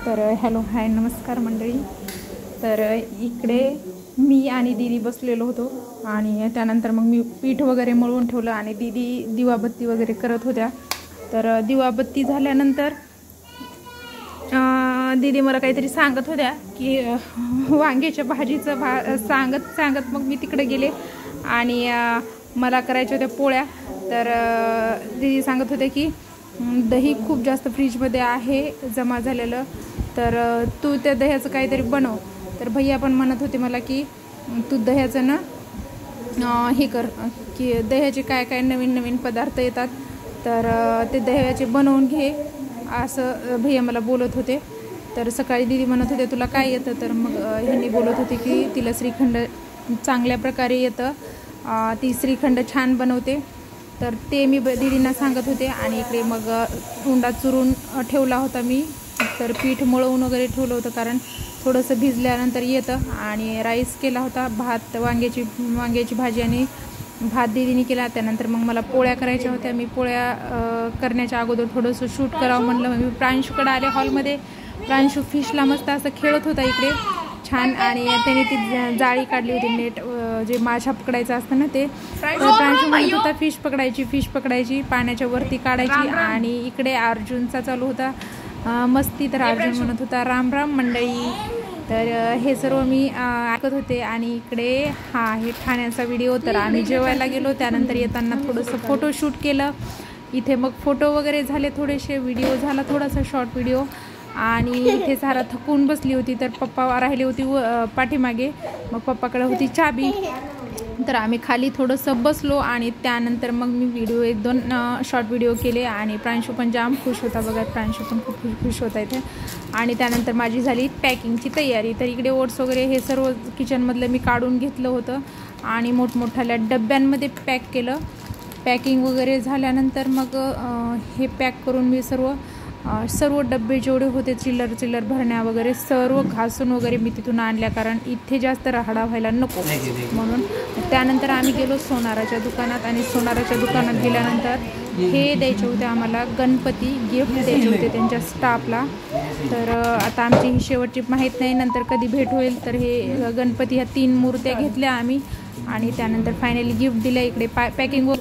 तर hello hi नमस्कार मंडळी। तर इकडे मी आणि दीदी बसलेलो होतो आणि त्यानंतर मग मी पीठ वगैरे मळून ठेवलं आणि दीदी दिवाबत्ती वगैरे करत होत्या। तर दिवाबत्ती झाल्यानंतर दीदी मला काहीतरी सांगत होत्या की वांग्याच्या भाजीचं सांगत मग मी तिकडे गेले आणि मला करायच्या होत्या पोळ्या। तर दीदी सांगत होते की दही खूप जास्त फ्रीजमध्ये आहे जमा झालेलं, तर तू त्या दह्याचं काहीतरी बनव। तर भैया पण म्हणत होते मला की तू दह्याचं ना हे कर की दह्याचे काय काय नवीन नवीन पदार्थ येतात तर ते दह्याचे बनवून घे असं भैया मला बोलत होते। तर सकाळी दीदी म्हणत होते तुला काय येतं, तर मग ह्यांनी बोलत होते की तिला श्रीखंड चांगल्या प्रकारे येतं, ती श्रीखंड छान बनवते। तर ते मी दीदींना सांगत होते आणि इकडे मग उंडा चुरून ठेवला होता मी। तर पीठ मळवून वगैरे ठेवलं होतं कारण थोडंसं भिजल्यानंतर येतं। आणि राईस केला होता, भात वांग्याची भाजी आणि भात दीदीने केला। त्यानंतर मग मला पोळ्या करायच्या होत्या। मी पोळ्या करण्याच्या अगोदर थोडंसं शूट करावं म्हणलं। मग मी प्रांशूकडे आले हॉलमध्ये। प्रांशू फिशला मस्त असं खेळत होता इकडे छान, आणि त्याने ती जाळी काढली होती नेट जे माशा पकडायचं असतं ना ते। प्रांशू म्हणत होता फिश पकडायची पाण्याच्या वरती काढायची। आणि इकडे अर्जुनचा चालू होता मस्ती। तर अर्जुन म्हणत होता राम राम मंडळी। तर हे सर्व मी ऐकत होते आणि इकडे हा आहे ठाण्याचा व्हिडिओ। तर आम्ही जेवायला गेलो, त्यानंतर येताना थोडंसं फोटोशूट केलं इथे। मग फोटो वगैरे झाले थोडेसे, व्हिडिओ झाला थोडासा शॉर्ट व्हिडिओ। आणि इथे सारा थकून बसली होती, तर पप्पा राहिले होती पाठीमागे। मग पप्पाकडे होती चाबी, तर आम्ही खाली थोडंसं बसलो आणि त्यानंतर मग मी व्हिडिओ 1-2 शॉर्ट व्हिडिओ केले। आणि प्रांशू पण जाम खुश होता बघा, प्रांशू पण खूप खुश होता इथे। आणि त्यानंतर माझी झाली पॅकिंगची तयारी। तर इकडे ओट्स वगैरे हे सर्व किचनमधलं मी काढून घेतलं होतं आणि मोठमोठ्या डब्यांमध्ये पॅक केलं। पॅकिंग वगैरे झाल्यानंतर मग हे पॅक करून मी सर्व डब्बे जेवढे होते चिल्लर भरण्या वगैरे सर्व घासून वगैरे मी तिथून आणल्या, कारण इथे जास्त राहाडा व्हायला नको म्हणून। त्यानंतर आम्ही गेलो सोनाराच्या दुकानात आणि सोनाराच्या दुकानात गेल्यानंतर हे द्यायचे होते आम्हाला गणपती, गिफ्ट द्यायचे होते त्यांच्या स्टाफला। तर आता आमची ही शेवटची माहीत नाही नंतर कधी भेट होईल। तर हे गणपती ह्या 3 मूर्त्या घेतल्या आम्ही आणि त्यानंतर फायनली गिफ्ट दिल्या। इकडे पॅकिंग